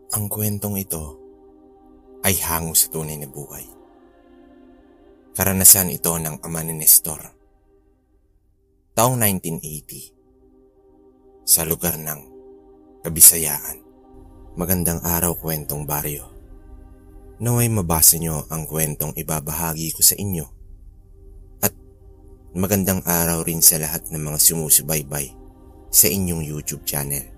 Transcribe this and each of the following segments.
Ang kwentong ito ay hango sa tunay na buhay. Karanasan ito ng ama ni Nestor. Taong 1980, sa lugar ng Kabisayaan. Magandang araw, kwentong baryo. Naway mabasa nyo ang kwentong ibabahagi ko sa inyo. At magandang araw rin sa lahat ng mga sumusubaybay sa inyong YouTube channel.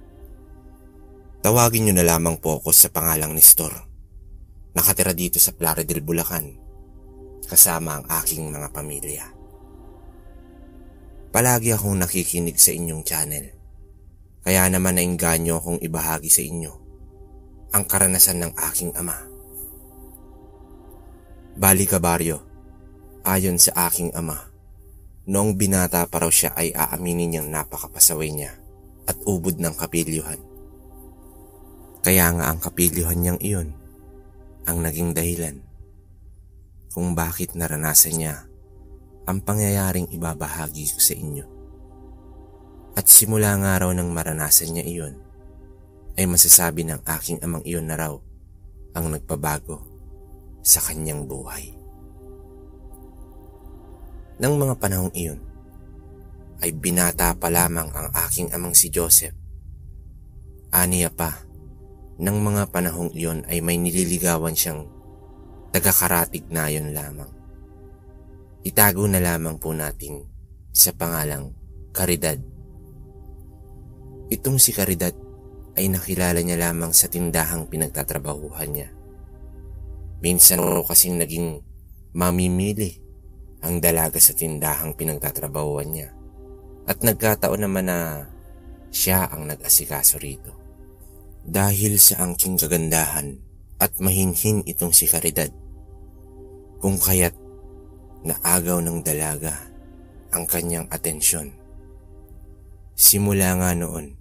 Tawagin nyo na lamang po ako sa pangalang Nestor. Nakatira dito sa Plaridel, Bulacan, kasama ang aking mga pamilya. Palagi akong nakikinig sa inyong channel, kaya naman nainganyo akong ibahagi sa inyo ang karanasan ng aking ama. Bali kabaryo, ayon sa aking ama, noong binata pa raw siya ay aaminin niyang napakapasaway niya at ubod ng kapilyuhan. Kaya nga ang kapilyuhan niyang iyon ang naging dahilan kung bakit naranasan niya ang pangyayaring ibabahagi ko sa inyo. At simula nga raw nang maranasan niya iyon, ay masasabi ng aking amang iyon na raw ang nagpabago sa kanyang buhay. Nang mga panahong iyon, ay binata pa lamang ang aking amang si Joseph. Aniya pa, nang mga panahong iyon ay may nililigawan siyang taga-Karatignayon lamang. Itago na lamang po natin sa pangalang Caridad. Itong si Caridad ay nakilala niya lamang sa tindahang pinagtatrabahuhan niya. Minsan raw kasing naging mamimili ang dalaga sa tindahang pinagtatrabahuhan niya. At nagkataon naman na siya ang nag-asikaso rito. Dahil sa angking kagandahan at mahinhin itong si Caridad, kung kaya't naagaw ng dalaga ang kanyang atensyon. Simula nga noon,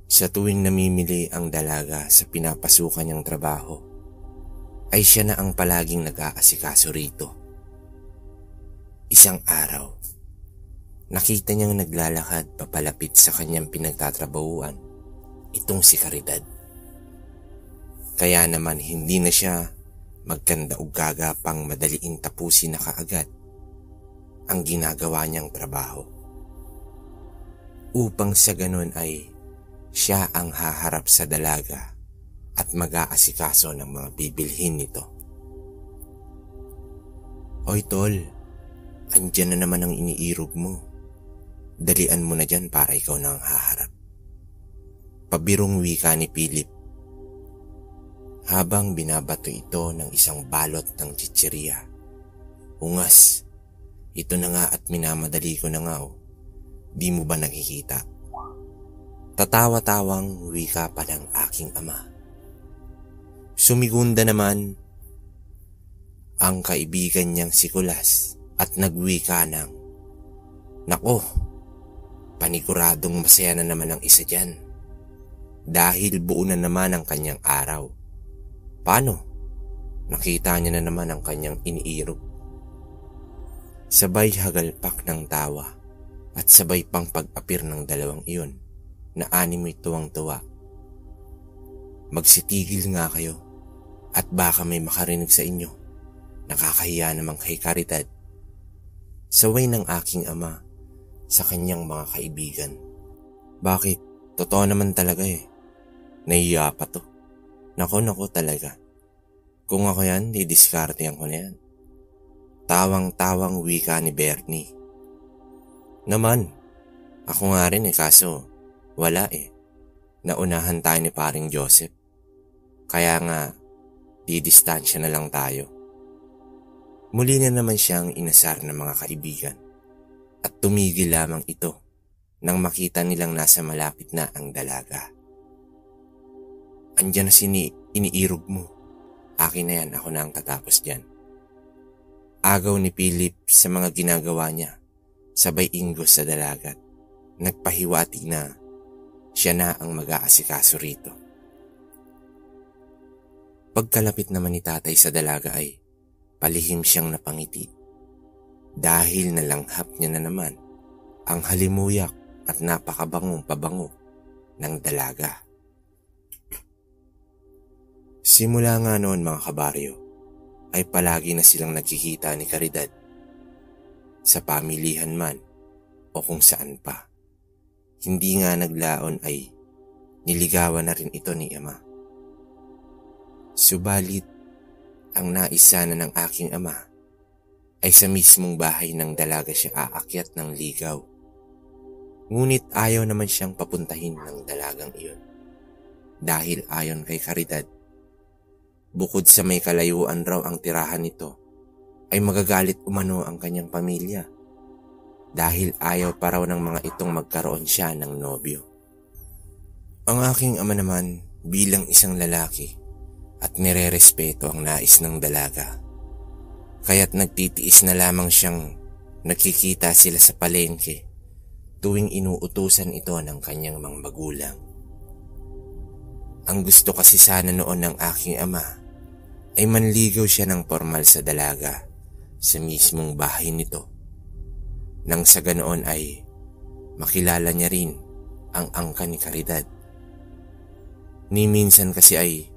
sa tuwing namimili ang dalaga sa pinapasukan niyang trabaho, ay siya na ang palaging nag-aasikaso rito. Isang araw, nakita niyang naglalakad papalapit sa kanyang pinagtatrabahuan itong si Caridad. Kaya naman hindi na siya magkanda-ugaga pang madaliing tapusin na kaagad ang ginagawa niyang trabaho. Upang sa ganun ay siya ang haharap sa dalaga at mag-aasikaso ng mga bibilhin nito. Hoy tol, andyan na naman ang iniirog mo. Dalian mo na dyan para ikaw na ang haharap. Pabirong wika ni Philip habang binabato ito ng isang balot ng chichirya. Ungas, ito na nga at minamadali ko na nga oh. Di mo ba nakikita? Tatawa-tawang wika pa ng aking ama. Sumigunda naman ang kaibigan niyang si Kulas at nagwika ng, "Nako, paniguradong masaya na naman ang isa dyan. Dahil buo na naman ang kanyang araw. Paano? Nakita niya na naman ang kanyang iniirog." Sabay hagalpak ng tawa at sabay pang pag-apir ng dalawang iyon na animoy tuwang-tuwa. Magsitigil nga kayo at baka may makarinig sa inyo. Nakakahiya namang kay Caridad. Saway ng aking ama sa kanyang mga kaibigan. Bakit? Totoo naman talaga eh. Nahiya pa to. Nako talaga. Kung ako yan, didiskartehan ko na yan. Tawang-tawang wika ni Bernie. Naman, ako nga rin kaso wala eh. Naunahan tayo ni paring Joseph. Kaya nga, didistansya na lang tayo. Muli na naman siyang inasar ng mga kaibigan. At tumigil lamang ito nang makita nilang nasa malapit na ang dalaga. Andyan na iniirog mo. Akin na yan, ako na ang tatapos dyan. Agaw ni Philip sa mga ginagawa niya. Sabay inggos sa dalagat. Nagpahiwatig na siya na ang mag-aasikaso rito. Pagkalapit naman ni tatay sa dalaga ay palihim siyang napangiti. Dahil nalanghap niya na naman ang halimuyak at napakabangong pabango ng dalaga. Simula nga noon mga kabaryo, ay palagi na silang nagkikita ni Caridad. Sa pamilihan man o kung saan pa. Hindi nga naglaon ay niligawan na rin ito ni ama. Subalit, ang nais sana ng aking ama ay sa mismong bahay ng dalaga siya aakyat ng ligaw. Ngunit ayaw naman siyang papuntahin ng dalagang iyon. Dahil ayon kay Caridad, bukod sa may kalayuan raw ang tirahan nito, ay magagalit umano ang kanyang pamilya. Dahil ayaw pa raw ng mga itong magkaroon siya ng nobyo. Ang aking ama naman bilang isang lalaki at nire-respeto ang nais ng dalaga. Kaya't nagtitiis na lamang siyang nakikita sila sa palengke tuwing inuutusan ito ng kanyang mga magulang. Ang gusto kasi sana noon ng aking ama ay manligaw siya ng formal sa dalaga sa mismong bahay nito. Nang sa ganoon ay makilala niya rin ang angka ni Caridad. Ni minsan kasi ay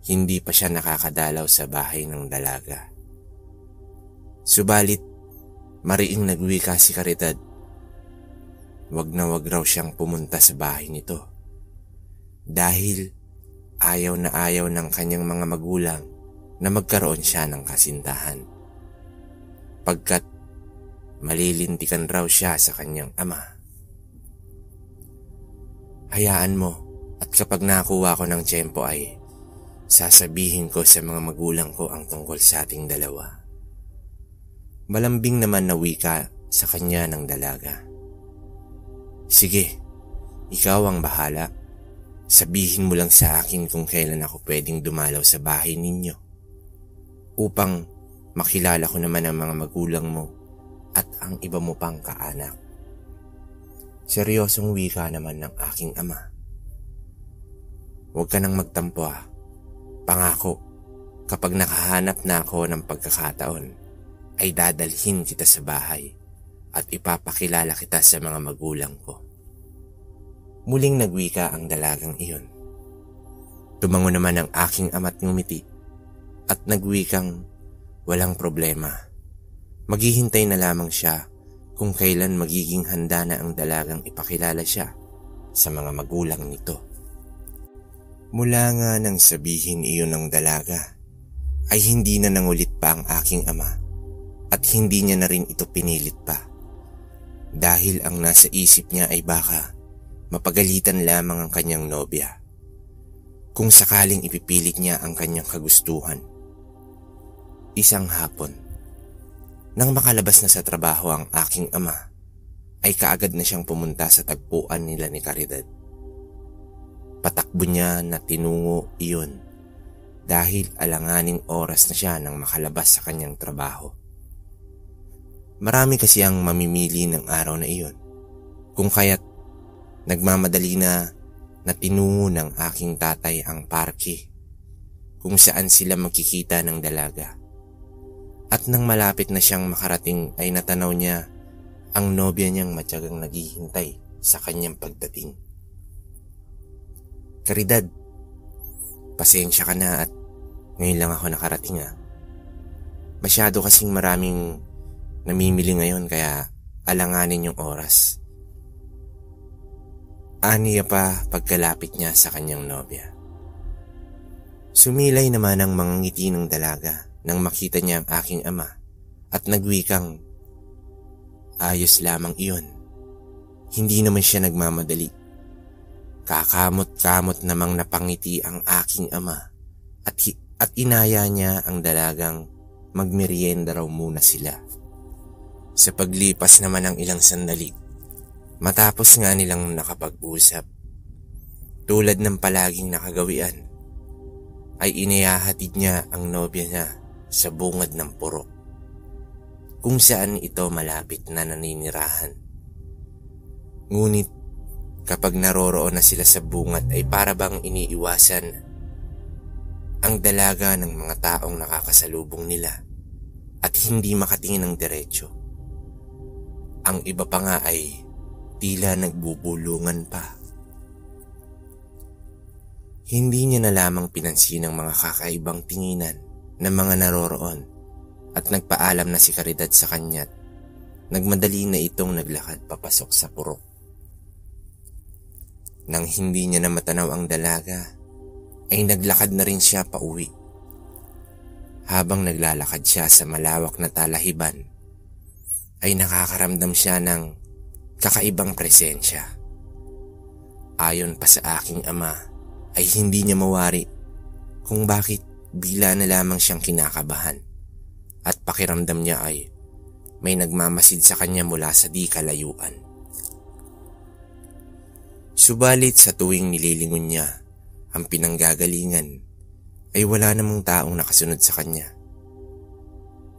hindi pa siya nakakadalaw sa bahay ng dalaga. Subalit, mariing nagwika si Caridad. Wag na wag raw siyang pumunta sa bahay nito. Dahil ayaw na ayaw ng kanyang mga magulang na magkaroon siya ng kasintahan. Pagkat malilintikan raw siya sa kanyang ama. Hayaan mo at kapag nakuha ko ng tiyempo ay sasabihin ko sa mga magulang ko ang tungkol sa ating dalawa. Malambing naman na wika sa kanya ng dalaga. Sige, ikaw ang bahala. Sabihin mo lang sa akin kung kailan ako pwedeng dumalaw sa bahay ninyo upang makilala ko naman ang mga magulang mo at ang iba mo pang kaanak. Seryosong wika naman ng aking ama. Huwag ka nang magtampo ah. Pangako, kapag nakahanap na ako ng pagkakataon, ay dadalhin kita sa bahay at ipapakilala kita sa mga magulang ko. Muling nagwika ang dalagang iyon. Tumango naman ang aking ama't ngumiti at nagwikang walang problema. Maghihintay na lamang siya kung kailan magiging handa na ang dalagang ipakilala siya sa mga magulang nito. Mula nga nang sabihin iyon ng dalaga, ay hindi na nangulit pa ang aking ama at hindi niya na rin ito pinilit pa. Dahil ang nasa isip niya ay baka mapagalitan lamang ang kanyang nobya kung sakaling ipipilit niya ang kanyang kagustuhan. Isang hapon, nang makalabas na sa trabaho ang aking ama, ay kaagad na siyang pumunta sa tagpuan nila ni Caridad. Patakbo niya na tinungo iyon dahil alanganing oras na siya nang makalabas sa kanyang trabaho. Marami kasi ang mamimili ng araw na iyon, kung kaya't nagmamadali na tinungo ng aking tatay ang parke kung saan sila magkikita ng dalaga. At nang malapit na siyang makarating ay natanaw niya ang nobya niyang matyagang naghihintay sa kanyang pagdating. Caridad, pasensya ka na at ngayon lang ako nakarating ah. Masyado kasing maraming namimili ngayon kaya alanganin yung oras. Aniya pa pagkalapit niya sa kanyang nobya. Sumilay naman ang mga ngiti ng dalaga nang makita niya ang aking ama at nagwikang, ayos lamang iyon. Hindi naman siya nagmamadali. Kakamot-kamot namang napangiti ang aking ama at inaya niya ang dalagang magmerienda raw muna sila. Sa paglipas naman ng ilang sandali, matapos nga nilang nakapag-usap, tulad ng palaging nakagawian, ay inihahatid niya ang nobya niya sa bungad ng purok, kung saan ito malapit na naninirahan. Ngunit kapag naroroon na sila sa bungad ay para bang iniiwasan ang dalaga ng mga taong nakakasalubong nila at hindi makatingin ng diretso. Ang iba pa nga ay tila nagbubulungan pa. Hindi niya na lamang pinansin ang mga kakaibang tinginan ng mga naroroon at nagpaalam na si Caridad sa kanya't nagmadali na itong naglakad papasok sa purok. Nang hindi niya na matanaw ang dalaga, ay naglakad na rin siya pauwi. Habang naglalakad siya sa malawak na talahiban, ay nakakaramdam siya ng kakaibang presensya. Ayon pa sa aking ama, ay hindi niya mawari kung bakit bigla na lamang siyang kinakabahan at pakiramdam niya ay may nagmamasid sa kanya mula sa di kalayuan. Subalit sa tuwing nililingon niya ang pinanggagalingan ay wala namang taong nakasunod sa kanya.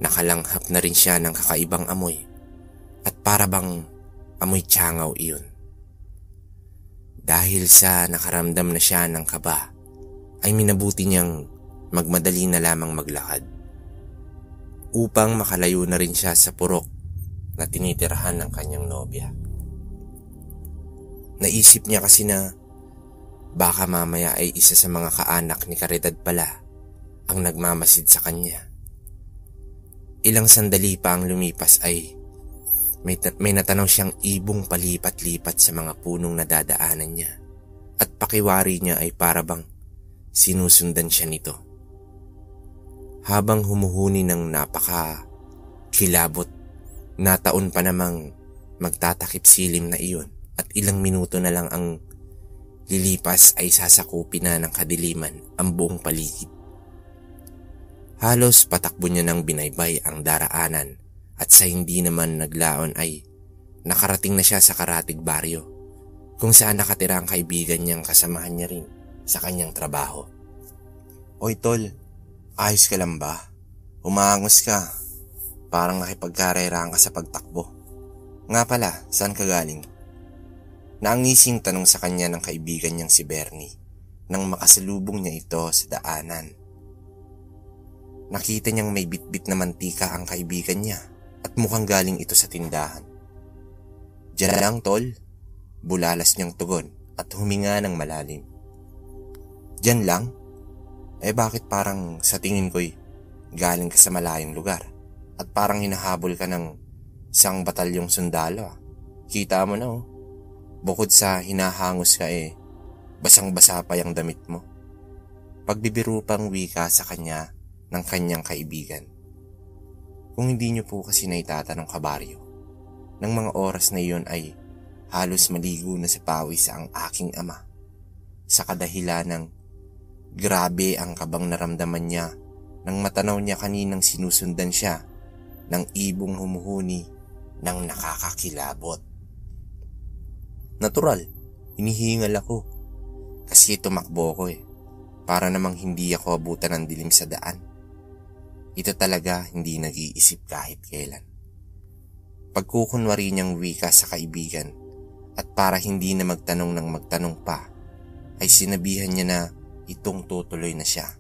Nakalanghap na rin siya ng kakaibang amoy at para bang amoy tiyangaw iyon. Dahil sa nakaramdam na siya ng kaba ay minabuti niyang magmadali na lamang maglakad upang makalayo na rin siya sa purok na tinitirahan ng kanyang nobya. Naisip niya kasi na baka mamaya ay isa sa mga kaanak ni Caridad pala ang nagmamasid sa kanya. Ilang sandali pa ang lumipas ay may natanaw siyang ibong palipat-lipat sa mga punong nadadaanan niya at pakiwari niya ay para bang sinusundan siya nito. Habang humuhuni ng napaka-kilabot na taon pa namang magtatakip silim na iyon at ilang minuto na lang ang lilipas ay sasakupin na ng kadiliman ang buong paligid. Halos patakbo niya ng binaybay ang daraanan at sa hindi naman naglaon ay nakarating na siya sa Karatig Baryo kung saan nakatira ang kaibigan niyang kasamahan niya rin sa kanyang trabaho. Oy tol, ayos ka lang ba? Umangos ka. Parang nakipagkareraan ka sa pagtakbo. Nga pala, saan ka galing? Naangising tanong sa kanya ng kaibigan niyang si Bernie nang makasalubong niya ito sa daanan. Nakita niyang may bitbit na mantika ang kaibigan niya at mukhang galing ito sa tindahan. Diyan lang tol, bulalas niyang tugon at huminga ng malalim. Diyan lang? Eh bakit parang sa tingin ko'y galing ka sa malayong lugar at parang hinahabol ka ng isang batalyong sundalo ah. Kita mo na oh. Bukod sa hinahangos ka basang-basa pa yung damit mo. Pagbibiro pang wika sa kanya ng kanyang kaibigan. Kung hindi niyo po kasi naitatanong kabaryo, ng mga oras na iyon ay halos maligo na sa pawis ang aking ama sa kadahilan ng grabe ang kabang naramdaman niya nang matanaw niya kaninang sinusundan siya ng ibong humuhuni ng nakakakilabot. Natural, hinihingal ako kasi tumakbo ko para namang hindi ako abutan ng dilim sa daan. Ito talaga hindi nag-iisip kahit kailan. Pagkukunwari niyang wika sa kaibigan at para hindi na magtanong ng magtanong pa ay sinabihan niya na itong tutuloy na siya.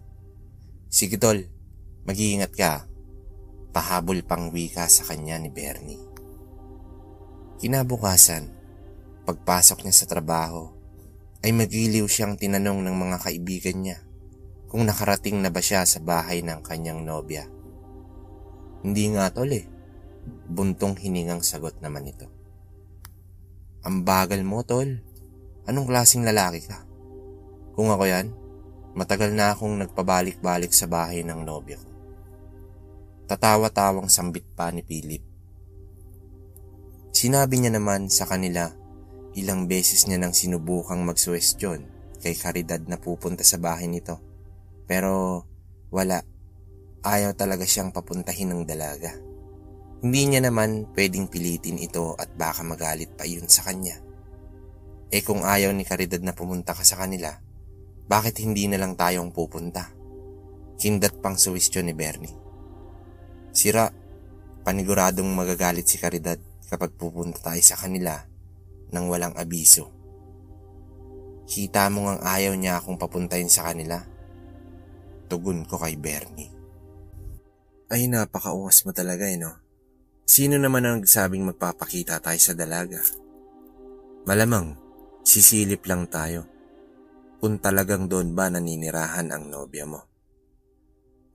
Sige tol, mag-iingat ka. Pahabol pang wika sa kanya ni Bernie. Kinabukasan, pagpasok niya sa trabaho, ay magiliw siyang tinanong ng mga kaibigan niya kung nakarating na ba siya sa bahay ng kanyang nobya. Hindi nga tol buntong hiningang sagot naman ito. Ang bagal mo tol, anong klaseng lalaki ka? Kung ako yan, matagal na akong nagpabalik-balik sa bahay ng nobya ko. Tatawa-tawang sambit pa ni Philip. Sinabi niya naman sa kanila ilang beses niya nang sinubukang magsuwestyon kay Caridad na pupunta sa bahay nito. Pero wala, ayaw talaga siyang papuntahin ng dalaga. Hindi niya naman pwedeng pilitin ito at baka magalit pa iyon sa kanya. Kung ayaw ni Caridad na pumunta ka sa kanila, bakit hindi na lang tayong pupunta? Kindat pang suwestyon ni Bernie. Sira, paniguradong magagalit si Caridad kapag pupunta tayo sa kanila nang walang abiso. Kita mo ngang ayaw niya akong papuntahin sa kanila. Tugon ko kay Bernie. Ay napakaungas mo talaga no? Sino naman ang nagsabing magpapakita tayo sa dalaga? Malamang, sisilip lang tayo. kung talagang doon ba naninirahan ang nobya mo.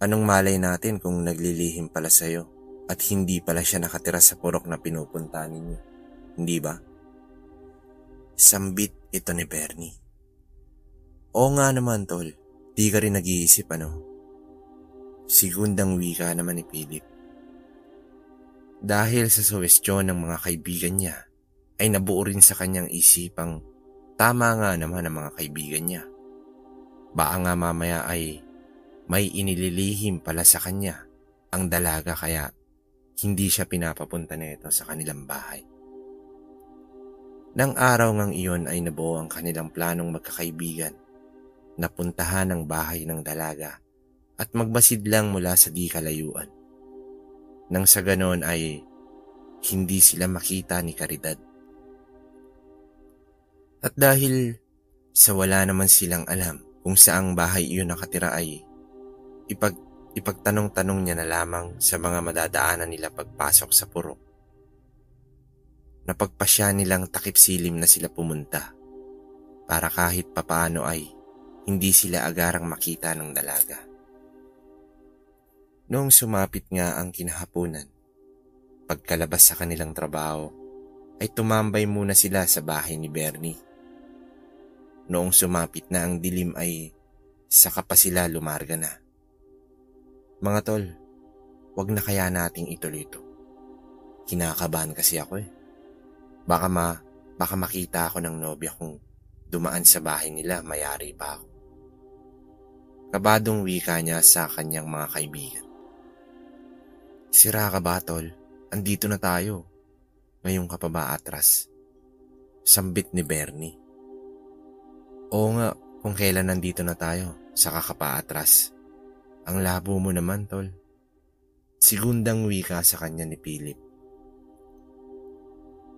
Anong malay natin kung naglilihim pala sa'yo at hindi pala siya nakatira sa purok na pinupunta ninyo, hindi ba? Sambit ito ni Bernie. Oo nga naman tol, di ka rin nag-iisip ano? Sigundang wika naman ni Philip. Dahil sa suwestyon ng mga kaibigan niya, ay nabuo rin sa kanyang isipang tama nga naman ang mga kaibigan niya. Baka nga mamaya ay may inililihim pala sa kanya ang dalaga kaya hindi siya pinapapunta nito sa kanilang bahay. Nang araw ngang iyon ay nabuo ang kanilang planong magkakaibigan na puntahan ang bahay ng dalaga at magbasid lang mula sa di kalayuan. Nang sa ganon ay hindi sila makita ni Caridad. At dahil sa wala naman silang alam kung saang bahay iyon nakatira ay ipagtanong-tanong niya na lamang sa mga madadaanan nila pagpasok sa purok. Napagpasya nilang takip silim na sila pumunta para kahit papaano ay hindi sila agarang makita ng dalaga. Noong sumapit nga ang kinahapunan, pagkalabas sa kanilang trabaho, ay tumambay muna sila sa bahay ni Bernie. Noong sumapit na ang dilim ay saka pa sila lumarga na. Mga tol, wag na kaya nating ituloy ito. Kinakabahan kasi ako eh. Baka makita ako ng nobya kung dumaan sa bahay nila, mayari pa ako. Kabadong wika niya sa kanyang mga kaibigan. Sira ka ba, tol? Andito na tayo. Ngayon ka pa ba atras? Sambit ni Bernie. Oo nga, kung kailan nandito na tayo, saka ka pa atras. Ang labo mo naman, tol. Sigundang wika sa kanya ni Philip.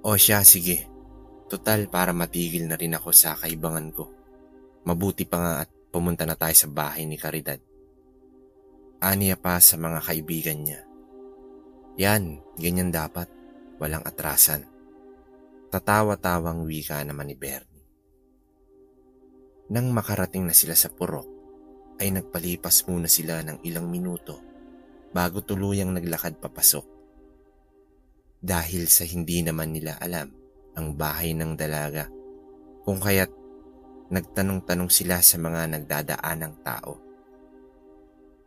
O siya, sige. Total para matigil na rin ako sa kaibangan ko. Mabuti pa nga at pumunta na tayo sa bahay ni Caridad. Aniya pa sa mga kaibigan niya. Yan, ganyan dapat. Walang atrasan. Tatawa-tawang wika naman ni Bernie. Nang makarating na sila sa purok, ay nagpalipas muna sila ng ilang minuto bago tuluyang naglakad papasok. Dahil sa hindi naman nila alam ang bahay ng dalaga, kung kaya't nagtanong-tanong sila sa mga nagdadaanang tao.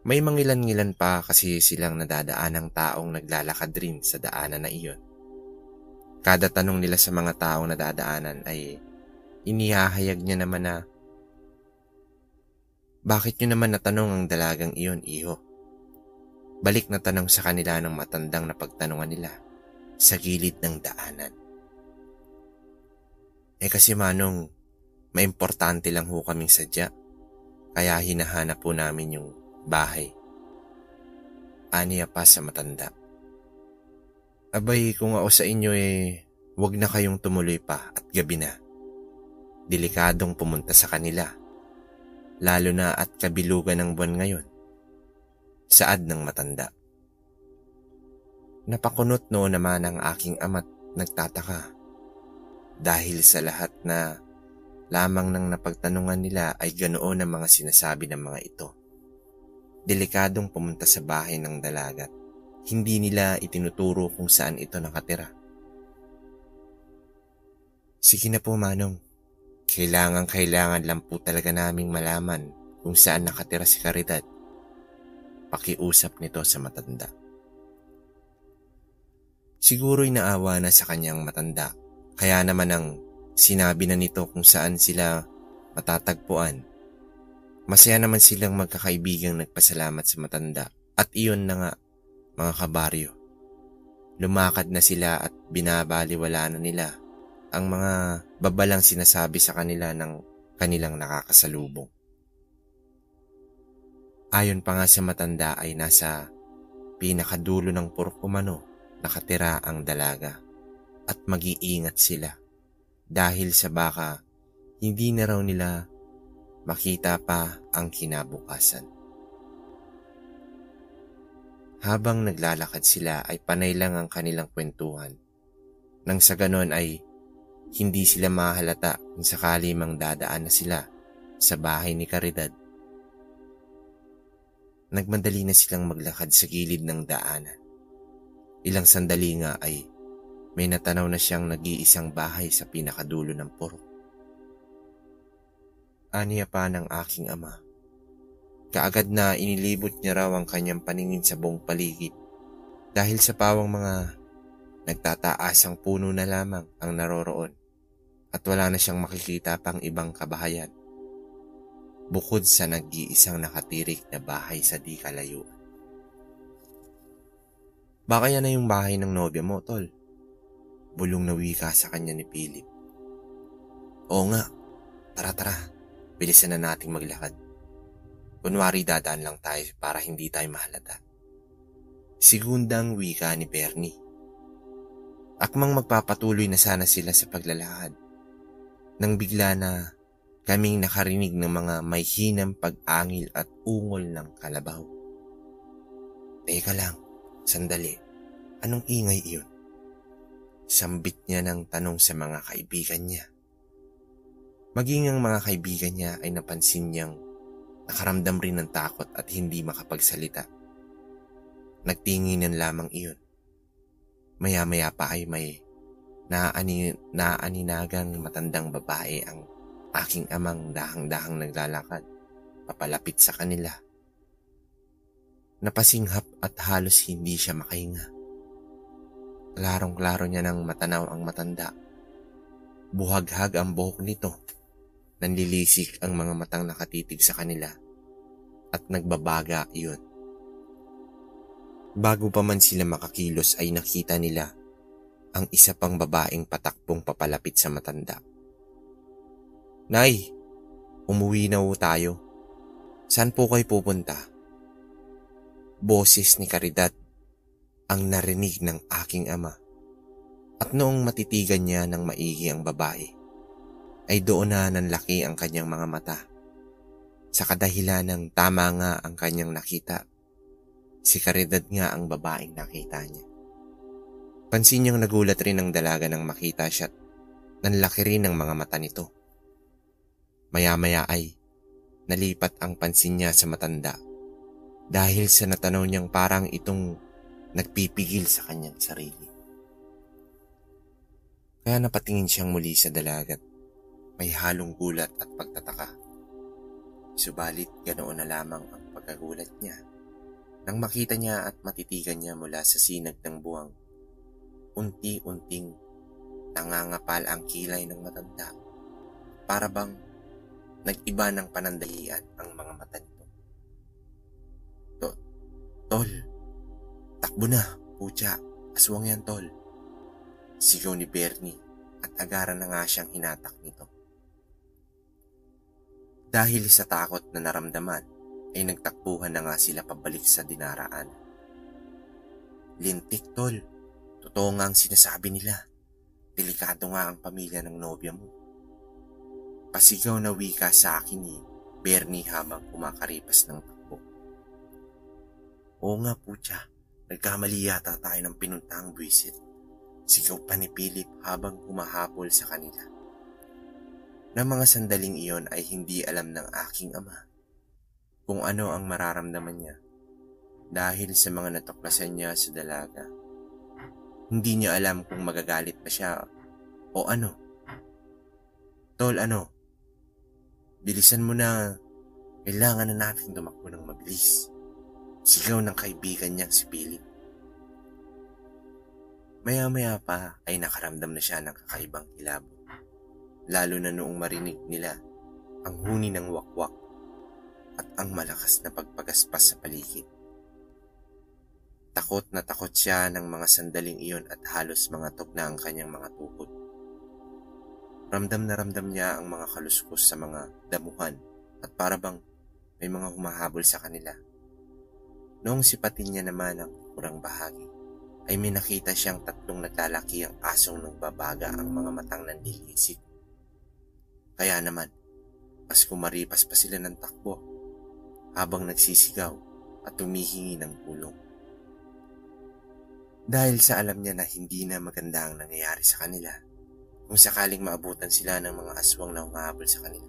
May mangilan-ngilan pa kasi silang nadadaanang taong naglalakad rin sa daanan na iyon. Kada tanong nila sa mga taong nadadaanan ay inihahayag niya naman na, bakit nyo naman natanong ang dalagang iyon, iho? Balik na tanong sa kanila ng matandang napagtanungan nila sa gilid ng daanan. Kasi manong, may importante lang ho kaming sadya, kaya hinahanap po namin yung bahay. Aniya pa sa matanda. Abay, kung ako sa inyo wag na kayong tumuloy pa at gabi na. Delikadong pumunta sa kanila, lalo na at kabilugan ng buwan ngayon. Saad ng matanda. Napakunot noon naman ang aking ama't nagtataka. Dahil sa lahat na lamang ng napagtanungan nila ay ganoon ang mga sinasabi ng mga ito. Delikadong pumunta sa bahay ng dalagat. Hindi nila itinuturo kung saan ito nakatira. Sige na po, manong. Kailangan lang po talaga naming malaman kung saan nakatira si Caridad. Pakiusap nito sa matanda. Siguro'y naawa na sa kanyang matanda, kaya naman ang sinabi na nito kung saan sila matatagpuan. Masaya naman silang magkakaibigang nagpasalamat sa matanda at iyon na nga, mga kabaryo. Lumakad na sila at binabaliwala na nila ang mga babalang sinasabi sa kanila ng kanilang nakakasalubong. Ayon pa nga sa matanda ay nasa pinakadulo ng purok umano nakatira ang dalaga at mag-iingat sila dahil sa baka hindi na raw nila makita pa ang kinabukasan. Habang naglalakad sila ay panay lang ang kanilang kwentuhan. Nang sa ganon ay hindi sila mahalata kung sakali mang dadaan na sila sa bahay ni Caridad. Nagmadali na silang maglakad sa gilid ng daanan. Ilang sandali nga ay may natanaw na siyang nag-iisang bahay sa pinakadulo ng purok. Aniya pa ng aking ama. Kaagad na inilibot niya raw ang kanyang paningin sa buong paligid dahil sa pawang mga nagtataasang puno na lamang ang naroroon at wala na siyang makikita pang ibang kabahayan bukod sa nag-iisang nakatirik na bahay sa di kalayuan. Baka yan na yung bahay ng nobya mo, tol. Bulong na wika sa kanya ni Philip. Oo nga, tara, bilisan na nating maglakad. Kunwari dadaan lang tayo para hindi tayo mahalata. Sigundang wika ni Bernie. Akmang magpapatuloy na sana sila sa paglalakad nang bigla na kaming nakarinig ng mga may hinang pag-angil at ungol ng kalabaw. Teka lang, sandali. Anong ingay iyon? Sambit niya ng tanong sa mga kaibigan niya. Maging ang mga kaibigan niya ay napansin niyang nakaramdam rin ng takot at hindi makapagsalita. Nagtinginan lamang iyon. Maya-maya pa ay may naaninagang matandang babae ang aking amang dahang-dahang naglalakad papalapit sa kanila. Napasinghap at halos hindi siya makahinga. Klarong-klaro niya nang matanaw ang matanda. Buhaghag ang buhok nito. Nanlilisik ang mga matang nakatitig sa kanila at nagbabaga iyon. Bago pa man sila makakilos ay nakita nila ang isa pang babaeng patakbong papalapit sa matanda. Nay, umuwi na ho tayo. Saan po kayo pupunta? Boses ni Caridad ang narinig ng aking ama. At noong matitigan niya ng maigi ang babae, ay doon na nanlaki ang kanyang mga mata. Sa kadahilan ng tama nga ang kanyang nakita, si Caridad nga ang babaeng nakita niya. Pansin niyang nagulat rin ang dalaga nang makita siya at nanlaki rin ang mga mata nito. Maya-maya ay nalipat ang pansin niya sa matanda dahil sa natanaw niyang parang itong nagpipigil sa kanyang sarili. Kaya napatingin siyang muli sa dalagat. May halong gulat at pagtataka. Subalit ganoon na lamang ang pagkagulat niya nang makita niya at matitigan niya mula sa sinag ng buwang. Unti-unting nangangapal ang kilay ng matanda. Para bang nag-iba ng panandahian ang mga mata nito. Tol, takbo na, putya, aswang yan tol. Sigaw ni Bernie at agaran na nga siyang hinatak nito. Dahil sa takot na naramdaman ay nagtakbuhan na nga sila pabalik sa dinaraan. Lintik tol, totoo nga ang sinasabi nila. Delikado nga ang pamilya ng nobya mo. Pasigaw na wika sa akin ni Bernie habang kumakaripas ng takbo. Oo nga putya, nagkamali yata tayo ng pinuntahang buwisit. Sigaw pa ni Philip habang humahabol sa kanila. Nang mga sandaling iyon ay hindi alam ng aking ama kung ano ang mararamdaman niya dahil sa mga natuklasan niya sa dalaga. Hindi niya alam kung magagalit pa siya o ano. Tol, ano? Bilisan mo na, kailangan na natin tumakbo ng mabilis. Sigaw ng kaibigan niyang si Philip. Maya-maya pa ay nakaramdam na siya ng kakaibang kilabot. Lalo na noong marinig nila ang huni ng wakwak at ang malakas na pagpagaspas sa paligid. Takot na takot siya ng mga sandaling iyon at halos mga na ang kanyang mga tuhod. Ramdam na ramdam niya ang mga kaluskos sa mga damuhan at para bang may mga humahabol sa kanila. Noong sipatin niya naman ang kurang bahagi, ay may nakita siyang tatlong naglalaki ang asong nagbabaga ang mga matang nanlilisik. Kaya naman, mas kumaripas pa sila ng takbo habang nagsisigaw at tumihingi ng tulong. Dahil sa alam niya na hindi na maganda ang nangyayari sa kanila kung sakaling maabutan sila ng mga aswang na humahabol sa kanila.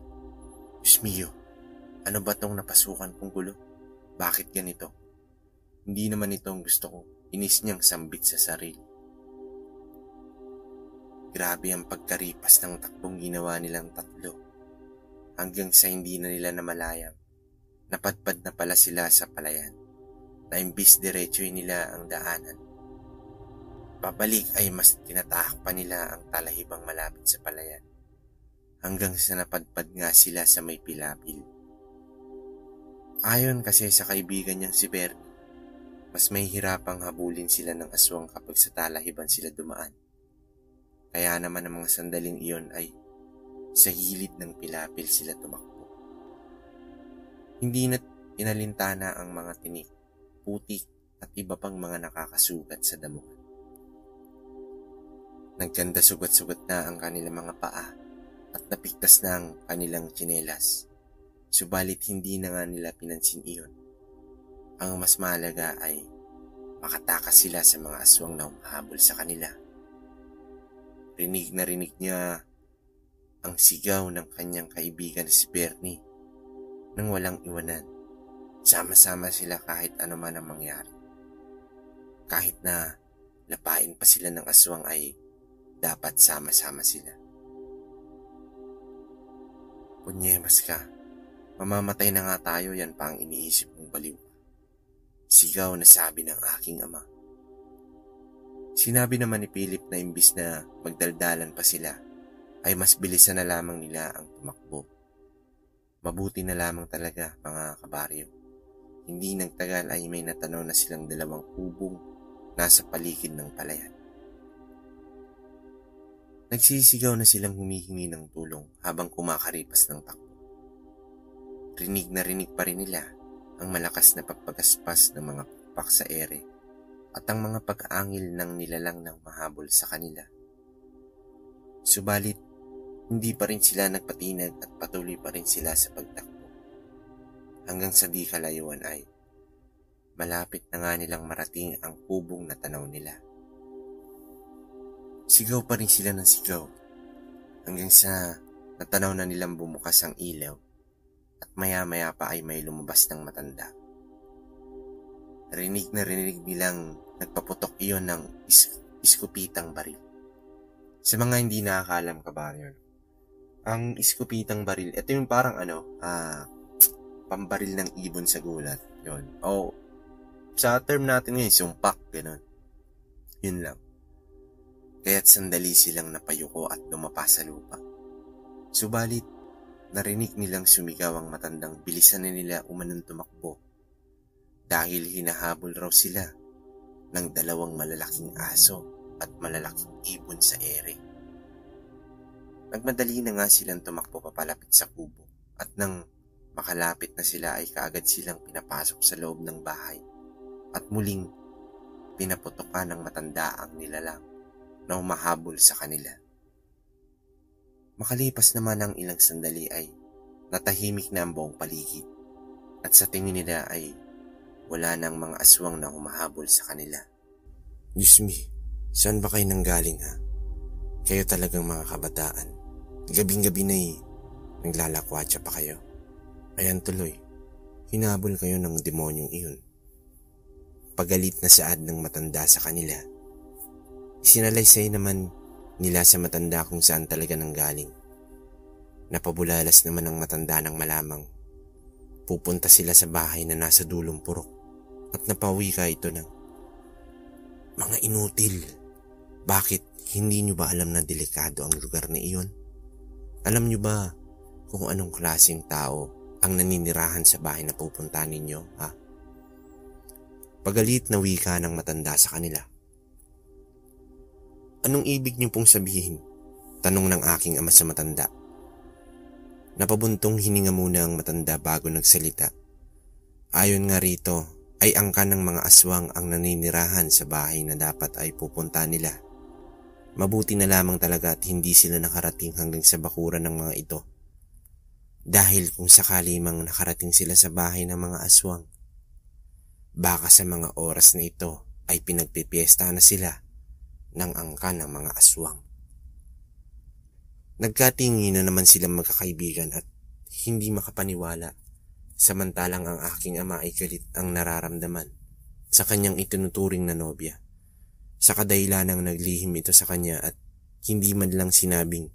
Diyos mio, ano ba tong napasukan kong gulo? Bakit ganito? Hindi naman ito ang gusto ko. Inis niyang sambit sa sarili. Grabe ang pagkaripas ng takbong ginawa nilang tatlo. Hanggang sa hindi na nila namalayang, napadpad na pala sila sa palayan, na imbis diretso'y nila ang daanan. Pabalik ay mas tinatahak pa nila ang talahibang malapit sa palayan, hanggang sa napadpad nga sila sa may pilapil. Ayon kasi sa kaibigan niyang si Bernie, mas may hirapang habulin sila ng aswang kapag sa talahiban sila dumaan. Kaya naman ang mga sandaling iyon ay sa gilid ng pilapil sila tumakbo. Hindi na inalintana ang mga tinik, putik at iba pang mga nakakasugat sa damuhan. Nagkanda sugat-sugat na ang kanilang mga paa at napiktas na ang kanilang tsinelas. Subalit hindi na nga nila pinansin iyon. Ang mas mahalaga ay makatakas sila sa mga aswang na humahabol sa kanila. Rinig na rinig niya ang sigaw ng kanyang kaibigan na si Bernie nang walang iwanan. Sama-sama sila kahit ano man ang mangyari. Kahit na lapain pa sila ng aswang ay dapat sama-sama sila. Punyemas ka, mamamatay na nga tayo, yan pa ang iniisip mong baliw. Sigaw na sabi ng aking ama. Sinabi naman ni Philip na imbis na magdaldalan pa sila, ay mas bilisan na lamang nila ang tumakbo. Mabuti na lamang talaga mga kabaryo. Hindi nagtagal ay may natanaw na silang dalawang kubong nasa paligid ng palayan. Nagsisigaw na silang humihingi ng tulong habang kumakaripas ng takbo. Rinig na rinig pa rin nila ang malakas na pagpagaspas ng mga pakpak sa ere at ang mga pag-aangil ng nilalang ng mahabol sa kanila. Subalit, hindi pa rin sila nagpatinag at patuloy pa rin sila sa pagtakbo. Hanggang sa di kalayuan ay malapit na nga nilang marating ang kubong na tanaw nila. Sigaw pa rin sila ng sigaw hanggang sa natanaw na nilang bumukas ang ilaw at maya-maya pa ay may lumabas ng matanda. Rinig na rinig nilang nagpaputok iyon ng iskupitang baril. Sa mga hindi nakakalam kabaryo, ang iskupitang baril, ito yung parang pambaril ng ibon sa gulat. Yun. O, sa term natin ngayon, sumpak, gano'n. Yun lang. Kaya't sandali silang napayuko at lumapa sa lupa. Subalit, narinig nilang sumigaw ang matandang bilisan na nila umanong tumakbo dahil hinahabol raw sila ng dalawang malalaking aso at malalaking ibon sa ere. Nagmadali na nga silang tumakbo papalapit sa kubo at nang makalapit na sila ay kaagad silang pinapasok sa loob ng bahay at muling pinaputokan ng matanda ang nilalang na humahabol sa kanila. Makalipas naman ang ilang sandali ay natahimik na ang buong paligid at sa tingin nila ay wala nang mga aswang na humahabol sa kanila. Diyos me, saan ba kayo nanggaling ha? Kayo talagang mga kabataan. Gabing-gabi na naglalakwatsa pa kayo. Ayan tuloy, hinabol kayo ng demonyong iyon. Pagalit na saad ng matanda sa kanila. Sinalaysay naman nila sa matanda kung saan talaga nanggaling. Napabulalas naman ang matanda ng malamang. Pupunta sila sa bahay na nasa dulong purok at napawi ka ito ng, mga inutil, bakit hindi nyo ba alam na delikado ang lugar na iyon? Alam nyo ba kung anong klaseng tao ang naninirahan sa bahay na pupunta ninyo, ha? Pagalit na wika ng matanda sa kanila. Anong ibig niyo pong sabihin? Tanong ng aking ama sa matanda. Napabuntong hininga muna ang matanda bago nagsalita. Ayon nga rito ay angkan ng mga aswang ang naninirahan sa bahay na dapat ay pupunta nila. Mabuti na lamang talaga at hindi sila nakarating hanggang sa bakuran ng mga ito. Dahil kung sakali mang nakarating sila sa bahay ng mga aswang, baka sa mga oras na ito ay pinagpipiesta na sila ng angkan ng mga aswang. Nagkatingi na naman silang magkakaibigan at hindi makapaniwala. Samantalang ang aking ama ay galit ang nararamdaman sa kanyang itinuturing na nobya. Sa kadahilanang naglihim ito sa kanya at hindi man lang sinabing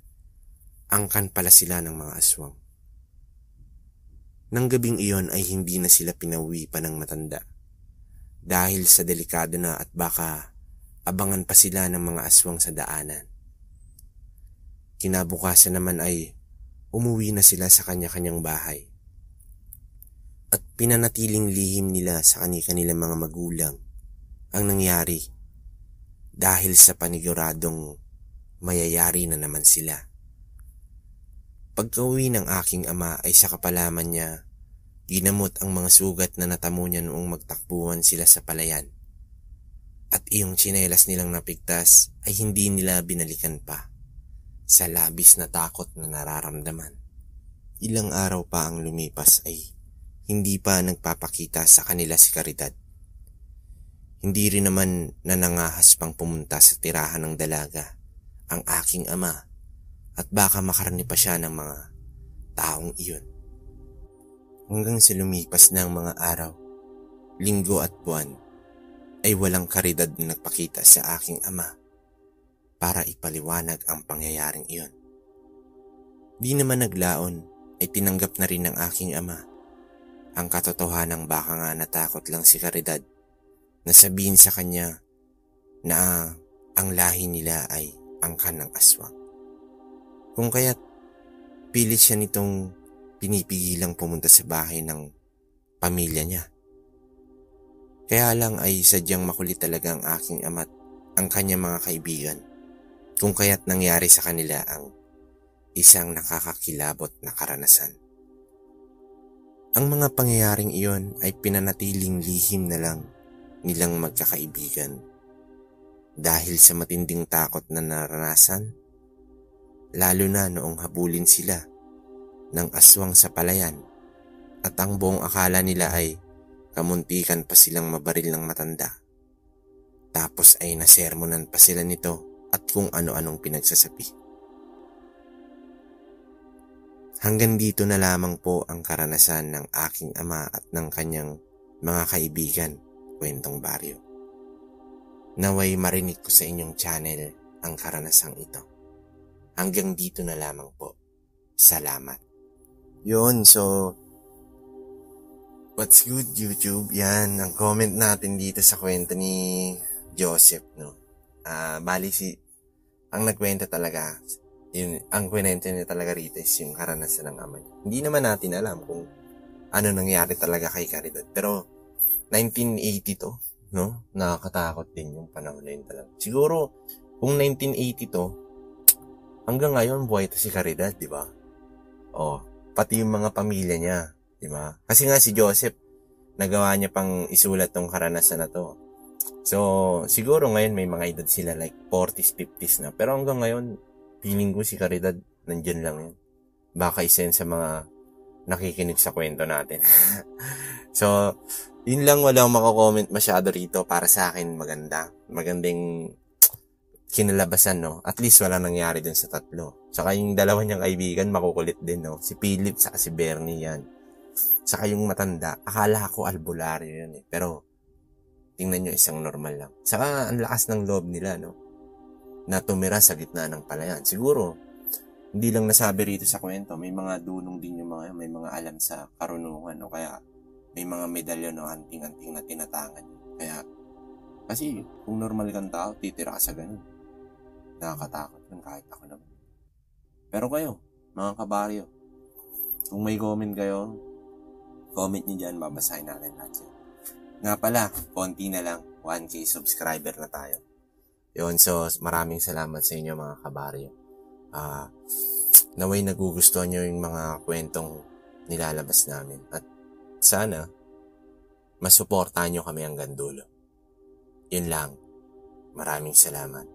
angkan pala sila ng mga aswang. Nang gabing iyon ay hindi na sila pinauwi pa ng matanda dahil sa delikado na at baka abangan pa sila ng mga aswang sa daanan. Kinabukasan naman ay umuwi na sila sa kanya-kanyang bahay at pinanatiling lihim nila sa kanilang mga magulang ang nangyari dahil sa paniguradong mayayari na naman sila. Pagka-uwi ng aking ama ay sa kapalaman niya, ginamot ang mga sugat na natamo niya noong magtakbuhan sila sa palayan. At iyong tsinelas nilang napigtas ay hindi nila binalikan pa sa labis na takot na nararamdaman. Ilang araw pa ang lumipas ay hindi pa nagpapakita sa kanila si Caridad. Hindi rin naman nanangahas pang pumunta sa tirahan ng dalaga ang aking ama at baka makarani pa siya ng mga taong iyon. Hanggang sa lumipas ng mga araw, linggo at buwan, ay walang Caridad na nagpakita sa aking ama para ipaliwanag ang pangyayaring iyon. Di naman naglaon ay tinanggap na rin ng aking ama ang katotohanang baka nga natakot lang si Caridad na sabihin sa kanya na ang lahi nila ay angkan ng aswang. Kung kaya't pilit siya nitong pinipigilang pumunta sa bahay ng pamilya niya. Kaya lang ay sadyang makulit talaga ang aking ama't ang kanyang mga kaibigan. Kung kaya't nangyari sa kanila ang isang nakakakilabot na karanasan. Ang mga pangyayaring iyon ay pinanatiling lihim na lang nilang magkakaibigan. Dahil sa matinding takot na naranasan, lalo na noong habulin sila ng aswang sa palayan at ang buong akala nila ay kamuntikan pa silang mabaril ng matanda. Tapos ay nasermonan pa sila nito at kung ano-anong pinagsasabi. Hanggang dito na lamang po ang karanasan ng aking ama at ng kanyang mga kaibigan, Kwentong Baryo. Naway marinig ko sa inyong channel ang karanasang ito. Hanggang dito na lamang po. Salamat. Yun, so what's good YouTube? Yan, ang comment natin dito sa kwento ni Joseph, no? Bali ang nagkwento talaga, yun, ang kwento niya talaga rito is yung karanasan ng ama niya. Hindi naman natin alam kung ano nangyari talaga kay Caridad. Pero 1980 to, no? Nakakatakot din yung panahon na yun talaga. Siguro, kung 1980 to, hanggang ngayon buhay ito si Caridad, di ba? Oh, pati yung mga pamilya niya, di ba? Kasi nga si Joseph, nagawa niya pang isulat tong karanasan na to. So, siguro ngayon may mga edad sila like 40s, 50s na. Pero hanggang ngayon, feeling ko si Caridad, nandyan lang yun. Baka isa yun sa mga nakikinig sa kwento natin. So, yun lang, walang mako-comment masyado rito. Para sa akin, magandang kinalabasan, no? At least wala nangyari dun sa tatlo. Saka yung dalawa niyang kaibigan, makukulit din, no? Si Philip, saka si Bernie, yan. Saka yung matanda, akala ko albularyo yun, eh. Pero, tingnan nyo, isang normal lang. Saka, ang lakas ng loob nila, no? Na tumira sa gitna ng palayan. Siguro, hindi lang nasabi rito sa kwento, may mga dunong din yung mga, may mga alam sa karunungan, no? Kaya, may mga medalyon, no? Anting-anting na tinatangan. Kaya, kasi, kung normal kang tao, titira ka sa ganun. Nakakatakot yun kahit ako naman. Pero kayo, mga kabaryo, kung may comment kayo, comment nyo dyan, babasahin natin lahat yun. Nga pala, konti na lang, 1K subscriber na tayo. Yun, so maraming salamat sa inyo mga kabaryo. Naway nagugustuhan nyo yung mga kwentong nilalabas namin. At sana, masuportahan nyo kami hanggang dulo. Yun lang. Maraming salamat.